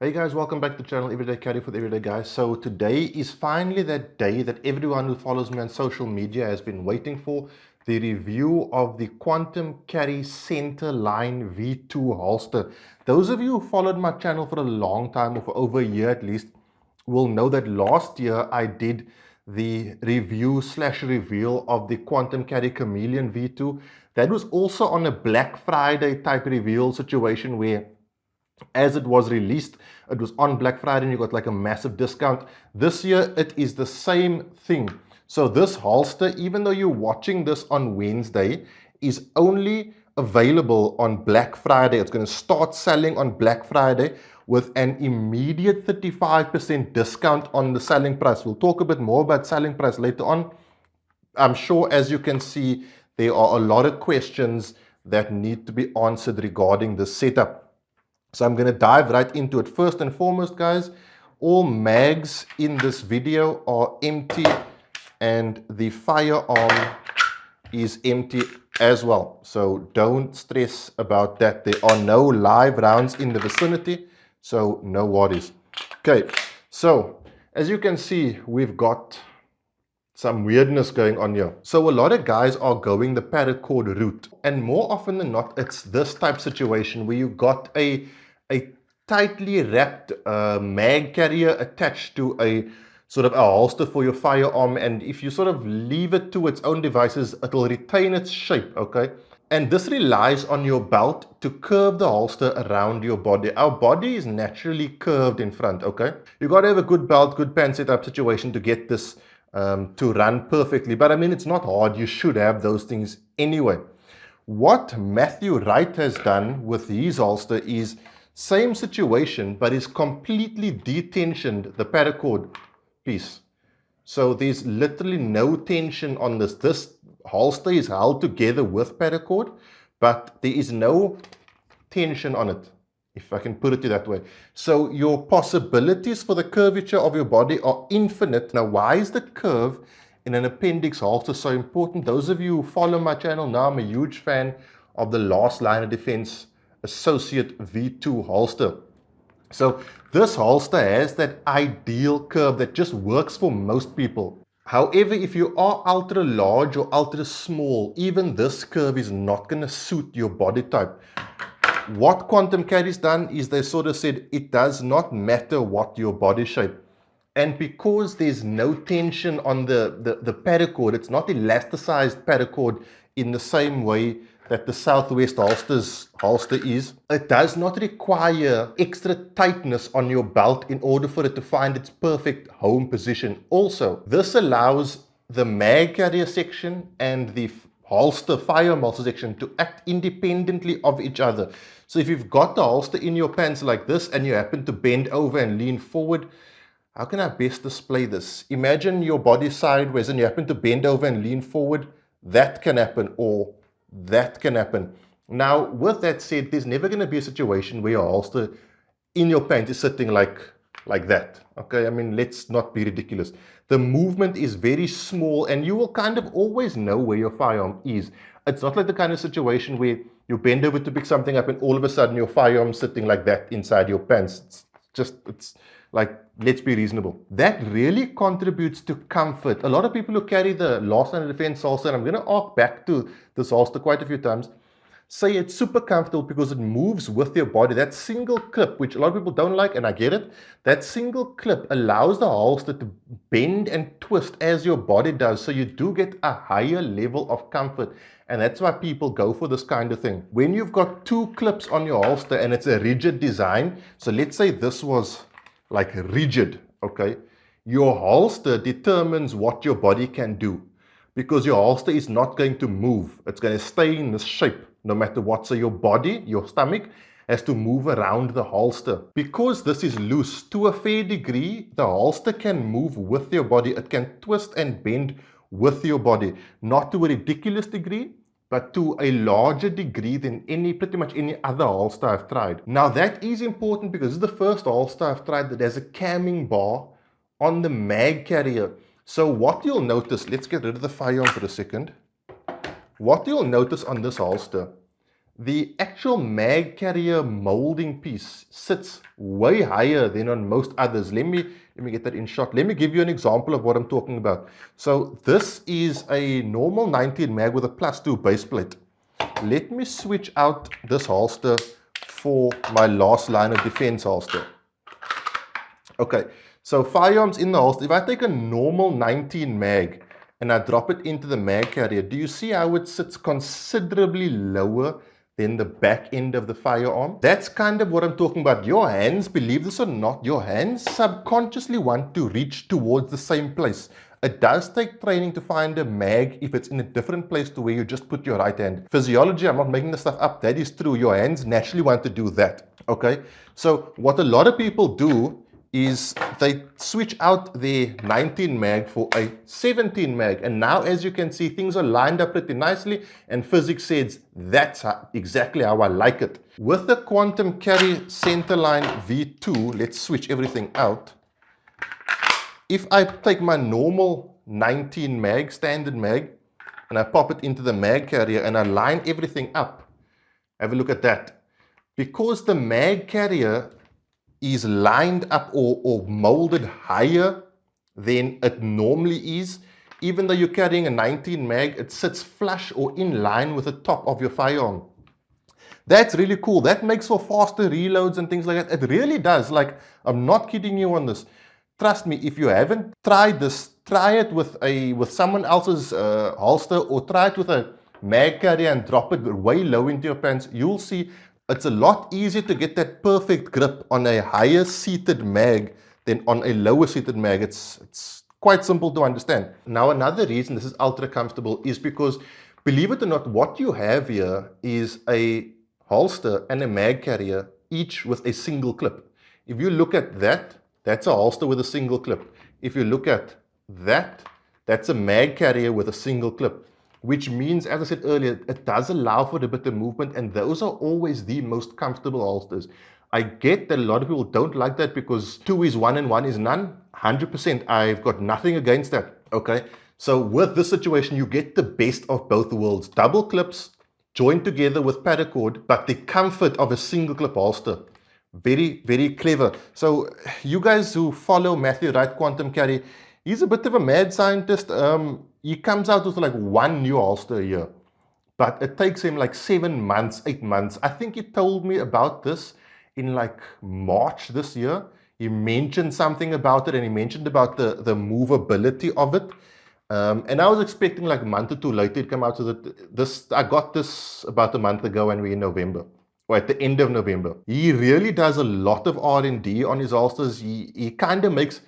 Hey guys, welcome back to the channel Everyday Carry for the Everyday Guys. So today is finally that day that everyone who follows me on social media has been waiting for, the review of the Quantum Carry Centerline V2 holster. Those of you who followed my channel for a long time, or for over a year at least, will know that last year I did the review slash reveal of the Quantum Carry Chameleon V2. That was also on a Black Friday type reveal situation where as it was released, it was on Black Friday and you got like a massive discount. This year, it is the same thing. So this holster, even though you're watching this on Wednesday, is only available on Black Friday. It's going to start selling on Black Friday with an immediate 35% discount on the selling price. We'll talk a bit more about selling price later on. I'm sure, as you can see, there are a lot of questions that need to be answered regarding the setup. So I'm going to dive right into it. First and foremost, guys, all mags in this video are empty and the firearm is empty as well. So don't stress about that. There are no live rounds in the vicinity, so no worries. Okay, so as you can see, we've got some weirdness going on here. So a lot of guys are going the paracord route, and more often than not, it's this type situation where you got a tightly wrapped mag carrier attached to a sort of a holster for your firearm, and if you sort of leave it to its own devices, it'll retain its shape, okay? And this relies on your belt to curve the holster around your body. Our body is naturally curved in front, okay? You got to have a good belt, good pant setup situation to get this to run perfectly. But I mean, it's not hard. You should have those things anyway. What Matthew Wright has done with his holster is same situation, but he's completely detensioned the paracord piece. So there's literally no tension on this. This holster is held together with paracord, but there is no tension on it, if I can put it that way. So your possibilities for the curvature of your body are infinite. Now, why is the curve in an appendix holster so important? Those of you who follow my channel now, I'm a huge fan of the Last Line of Defense Associate V2 holster. So this holster has that ideal curve that just works for most people. However, if you are ultra large or ultra small, even this curve is not going to suit your body type. What Quantum Carry's done is they sort of said it does not matter what your body shape. And because there's no tension on the paracord, it's not elasticized paracord in the same way that the Southwest holster is. It does not require extra tightness on your belt in order for it to find its perfect home position. Also, this allows the mag carrier section and the holster firearm holster section to act independently of each other. So if you've got the holster in your pants like this and you happen to bend over and lean forward, how can I best display this? Imagine your body sideways and you happen to bend over and lean forward. That can happen, or that can happen. Now, with that said, there's never going to be a situation where your holster in your pants is sitting like that. Okay, I mean, let's not be ridiculous. The movement is very small and you will kind of always know where your firearm is. It's not like the kind of situation where you bend over to pick something up and all of a sudden your firearm's sitting like that inside your pants. It's like, let's be reasonable. That really contributes to comfort. A lot of people who carry the Last Line of Defense holster, and I'm going to arc back to this holster quite a few times, say it's super comfortable because it moves with your body. That single clip, which a lot of people don't like, and I get it, that single clip allows the holster to bend and twist as your body does. So you do get a higher level of comfort. And that's why people go for this kind of thing. When you've got two clips on your holster and it's a rigid design, so let's say this was like rigid, okay? Your holster determines what your body can do because your holster is not going to move. It's going to stay in this shape no matter what. So your body, your stomach, has to move around the holster. Because this is loose, to a fair degree, the holster can move with your body. It can twist and bend with your body. Not to a ridiculous degree, but to a larger degree than pretty much any other holster I've tried. Now that is important because this is the first holster I've tried that has a camming bar on the mag carrier. So what you'll notice, let's get rid of the firearm for a second. What you'll notice on this holster, the actual mag carrier molding piece sits way higher than on most others. Let me get that in shot. Let me give you an example of what I'm talking about. So this is a normal 19 mag with a +2 base plate. Let me switch out this holster for my last line of defense holster. Okay, so firearms in the holster. If I take a normal 19 mag and I drop it into the mag carrier, do you see how it sits considerably lower than the back end of the firearm? That's kind of what I'm talking about. Your hands, believe this or not, your hands subconsciously want to reach towards the same place. It does take training to find a mag if it's in a different place to where you just put your right hand. Physiology, I'm not making this stuff up, that is true. Your hands naturally want to do that. Okay, so what a lot of people do is they switch out their 19 mag for a 17 mag, and now as you can see, things are lined up pretty nicely, and physics says that's exactly how I like it. With the Quantum Carry Centerline V2, let's switch everything out. If I take my normal 19 mag, standard mag, and I pop it into the mag carrier and I line everything up, have a look at that. Because the mag carrier is lined up or molded higher than it normally is, even though you're carrying a 19 mag, it sits flush or in line with the top of your firearm. That's really cool. That makes for faster reloads and things like that. It really does. Like, I'm not kidding you on this. Trust me, if you haven't tried this, try it with someone else's holster, or try it with a mag carrier and drop it way low into your pants. You'll see it's a lot easier to get that perfect grip on a higher seated mag than on a lower seated mag. It's quite simple to understand. Now, another reason this is ultra comfortable is because, believe it or not, what you have here is a holster and a mag carrier, each with a single clip. If you look at that, that's a holster with a single clip. If you look at that, that's a mag carrier with a single clip. Which means, as I said earlier, it does allow for a bit of movement, and those are always the most comfortable holsters. I get that a lot of people don't like that because 2 is 1 and 1 is none. 100%, I've got nothing against that, okay? So with this situation, you get the best of both worlds. Double clips joined together with paracord, but the comfort of a single clip holster. Very, very clever. So you guys who follow Matthew Wright Quantum Carry, he's a bit of a mad scientist. He comes out with like one new holster a year, but it takes him like 7 months, 8 months. I think he told me about this in like March this year. He mentioned something about it, and he mentioned about the movability of it. And I was expecting like a month or two later to come out with it. I got this about a month ago, and we're in November, or at the end of November. He really does a lot of R&D on his holsters. He kind of makes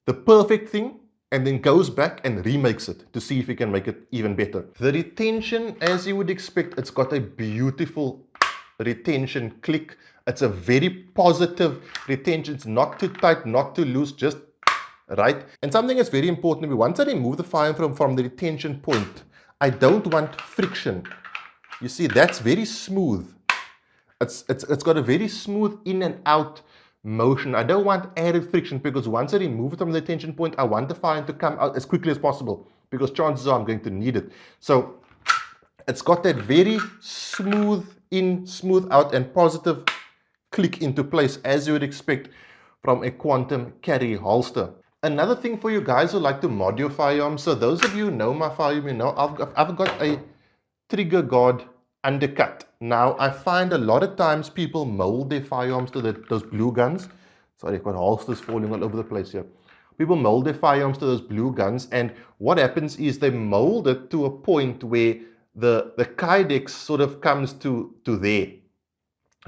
the perfect thing and then goes back and remakes it to see if he can make it even better. The retention, as you would expect, it's got a beautiful retention click. It's a very positive retention. It's not too tight, not too loose, just right. And something that's very important to me, once I remove the firearm from the retention point, I don't want friction. You see, that's very smooth. It's got a very smooth in and out motion. I don't want added friction, because once I remove it from the retention point, I want the firearm to come out as quickly as possible, because chances are I'm going to need it. So it's got that very smooth in, smooth out, and positive click into place, as you would expect from a Quantum Carry holster. Another thing for you guys who like to mod your firearms, so those of you who know my firearm, you know I've got a trigger guard undercut. Now, I find a lot of times people mold their firearms to those blue guns. Sorry, I've got holsters falling all over the place here. People mold their firearms to those blue guns, and what happens is they mold it to a point where the kydex sort of comes to there,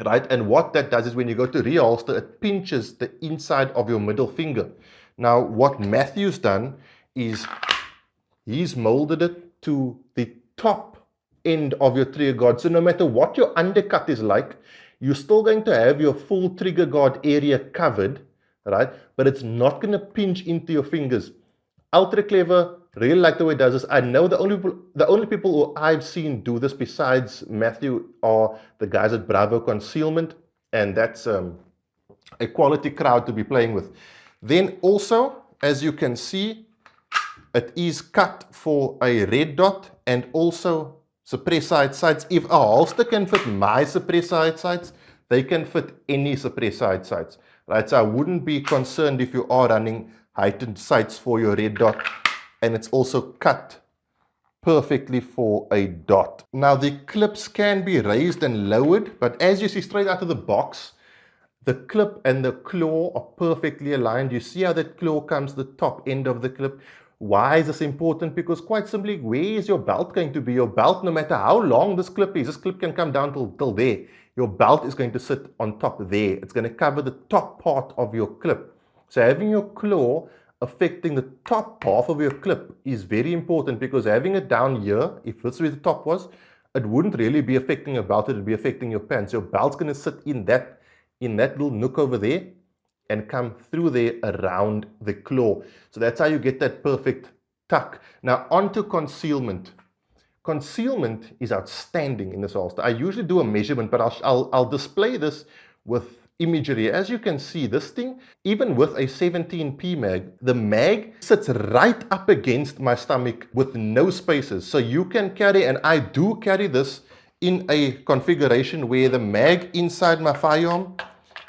right? And what that does is when you go to reholster, it pinches the inside of your middle finger. Now, what Matthew's done is he's molded it to the top end of your trigger guard. So no matter what your undercut is like, you're still going to have your full trigger guard area covered, right? But it's not going to pinch into your fingers. Ultra clever. Really like the way it does this. I know the only people who I've seen do this besides Matthew are the guys at Bravo Concealment, and that's a quality crowd to be playing with. Then also, as you can see, it is cut for a red dot and also suppress side sights. If a holster can fit my suppress side sights, they can fit any suppress side sights, right? So I wouldn't be concerned if you are running heightened sights for your red dot, and it's also cut perfectly for a dot. Now the clips can be raised and lowered, but as you see straight out of the box, the clip and the claw are perfectly aligned. You see how that claw comes to the top end of the clip. Why is this important? Because quite simply, where is your belt going to be? Your belt, no matter how long this clip is, this clip can come down till there. Your belt is going to sit on top there. It's going to cover the top part of your clip. So having your claw affecting the top half of your clip is very important, because having it down here, if this is where the top was, it wouldn't really be affecting your belt, it would be affecting your pants. Your belt's going to sit in that little nook over there and come through there around the claw. So that's how you get that perfect tuck. Now onto concealment. Concealment is outstanding in this holster. I usually do a measurement, but I'll display this with imagery. As you can see, this thing, even with a 17p mag, the mag sits right up against my stomach with no spaces. So you can carry, and I do carry this in a configuration where the mag inside my firearm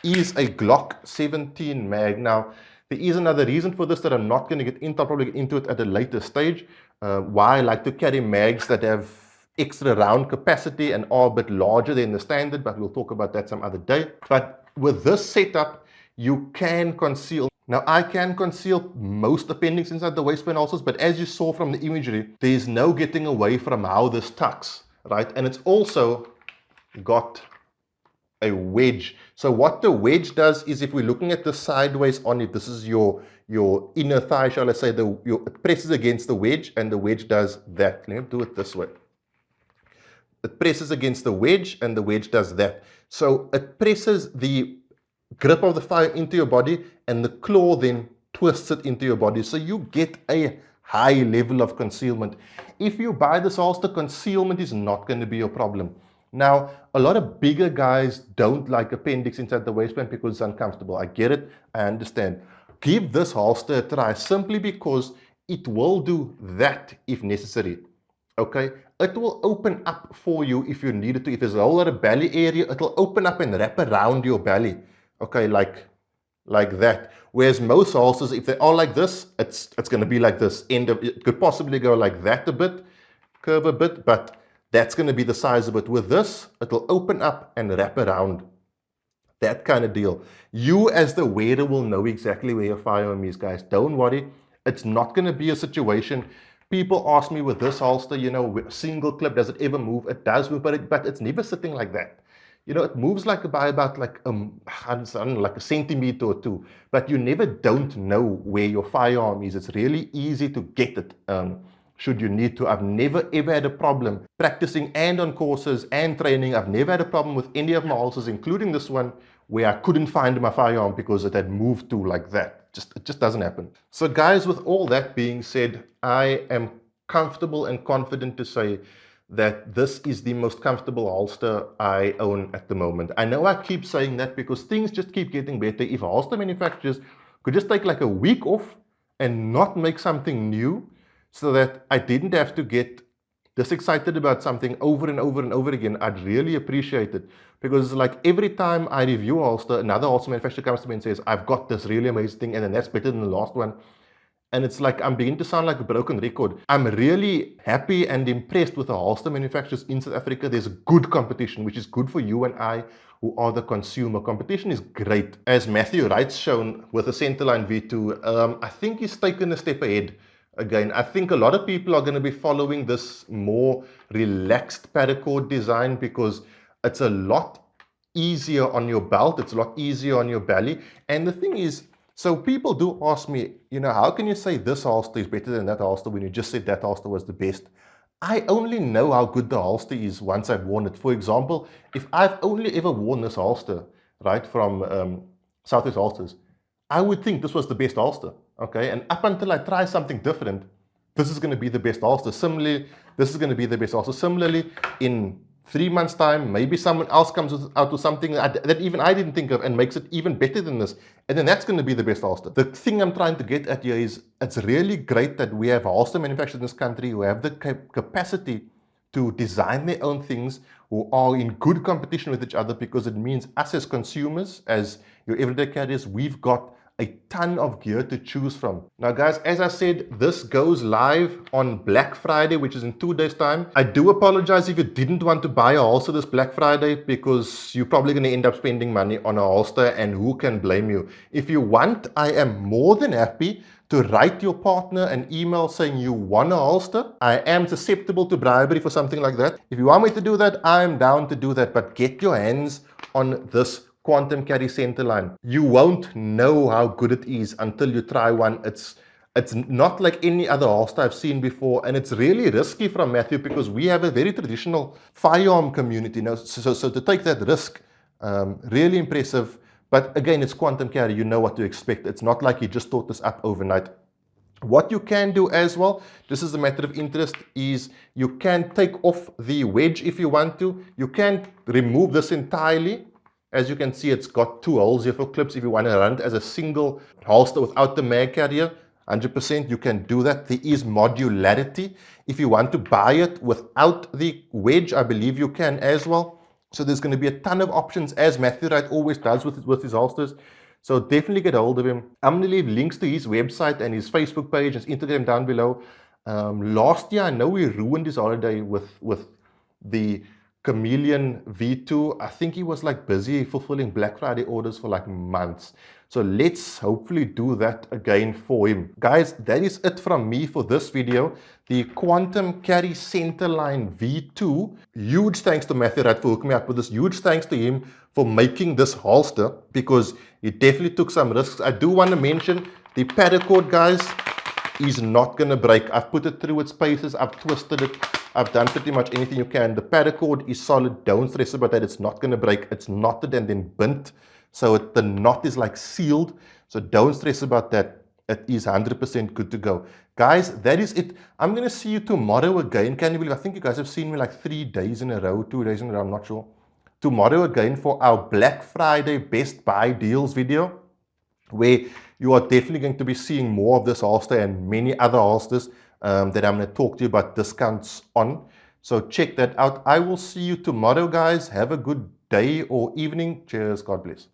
is a Glock 17 mag. Now, there is another reason for this that I'm not going to get into. I'll probably get into it at a later stage. Why I like to carry mags that have extra round capacity and are a bit larger than the standard, but we'll talk about that some other day. But with this setup, you can conceal. Now, I can conceal most appendix inside the waistband holsters, but as you saw from the imagery, there's no getting away from how this tucks, right? And it's also got a wedge. So what the wedge does is, if we're looking at the sideways on it, this is your inner thigh, shall I say, it presses against the wedge, and the wedge does that. Let me do it this way. It presses against the wedge, and the wedge does that. So it presses the grip of the fire into your body, and the claw then twists it into your body. So you get a high level of concealment. If you buy this holster, concealment is not going to be your problem. Now, a lot of bigger guys don't like appendix inside the waistband because it's uncomfortable. I get it, I understand. Give this holster a try, simply because it will do that if necessary. Okay, it will open up for you if you need it to. If there's a whole lot of belly area, it will open up and wrap around your belly. Okay, like that. Whereas most holsters, if they are like this, it's going to be like this. It could possibly go like that a bit, curve a bit, but that's going to be the size of it. With this, it'll open up and wrap around. That kind of deal. You as the wearer will know exactly where your firearm is, guys. Don't worry. It's not going to be a situation. People ask me with this holster, you know, single clip, does it ever move? It does move, but it's never sitting like that. You know, it moves by about like a centimeter or two, but you never don't know where your firearm is. It's really easy to get it. Should you need to. I've never ever had a problem practicing and on courses and training. I've never had a problem with any of my holsters, including this one, where I couldn't find my firearm because it had moved to like that. It just doesn't happen. So guys, with all that being said, I am comfortable and confident to say that this is the most comfortable holster I own at the moment. I know I keep saying that because things just keep getting better. If holster manufacturers could just take like a week off and not make something new, so that I didn't have to get this excited about something over and over and over again, I'd really appreciate it. Because like every time I review a holster, another holster manufacturer comes to me and says, I've got this really amazing thing, and then that's better than the last one. And it's like I'm beginning to sound like a broken record. I'm really happy and impressed with the holster manufacturers in South Africa. There's good competition, which is good for you and I, who are the consumer. Competition is great. As Matthew Wright's shown with the Centerline V2, I think he's taken a step ahead. Again, I think a lot of people are going to be following this more relaxed paracord design because it's a lot easier on your belt, it's a lot easier on your belly. And the thing is, so people do ask me, you know, how can you say this holster is better than that holster when you just said that holster was the best? I only know how good the holster is once I've worn it. For example, if I've only ever worn this holster, right, from Southwest Holsters, I would think this was the best holster. Okay, and up until I try something different, this is going to be the best holster. Similarly, this is going to be the best holster. Similarly, in 3 months' time, maybe someone else comes out with something that even I didn't think of and makes it even better than this. And then that's going to be the best holster. The thing I'm trying to get at here is it's really great that we have holster manufacturers in this country who have the capacity to design their own things, who are in good competition with each other, because it means us as consumers, as your everyday carriers, we've got a ton of gear to choose from. Now guys, as I said, this goes live on Black Friday, which is in 2 days time. I do apologize if you didn't want to buy a holster this Black Friday, because you're probably going to end up spending money on a holster, and who can blame you? If you want, I am more than happy to write your partner an email saying you want a holster. I am susceptible to bribery for something like that. If you want me to do that, I'm down to do that, but get your hands on this Quantum Carry Centerline. You won't know how good it is until you try one. It's not like any other holster I've seen before, and it's really risky from Matthew, because we have a very traditional firearm community now. So to take that risk, really impressive. But again, it's Quantum Carry. You know what to expect. It's not like he just thought this up overnight. What you can do as well, this is a matter of interest, is you can take off the wedge if you want to. You can remove this entirely. As you can see, it's got 2 holes here for clips. If you want to run it as a single holster without the mag carrier, 100% you can do that. There is modularity. If you want to buy it without the wedge, I believe you can as well. So there's going to be a ton of options, as Matthew Wright always does with his holsters. So definitely get a hold of him. I'm going to leave links to his website and his Facebook page, his Instagram down below. Last year, I know we ruined his holiday with the Chameleon V2. I think he was like busy fulfilling Black Friday orders for like months. So let's hopefully do that again for him. Guys, that is it from me for this video. The Quantum Carry Centerline V2. Huge thanks to Matthew Wright for hooking me up with this. Huge thanks to him for making this holster, because he definitely took some risks. I do want to mention the paracord, guys, is not going to break. I've put it through its paces. I've twisted it. I've done pretty much anything you can. The paracord is solid. Don't stress about that. It's not going to break. It's knotted and then bent. So the knot is like sealed. So don't stress about that. It is 100% good to go. Guys, that is it. I'm going to see you tomorrow again. Can you believe? I think you guys have seen me like 3 days in a row, 2 days in a row. I'm not sure. Tomorrow again for our Black Friday Best Buy Deals video, where you are definitely going to be seeing more of this holster and many other holsters that I'm going to talk to you about discounts on. So check that out. I will see you tomorrow, guys. Have a good day or evening. Cheers. God bless.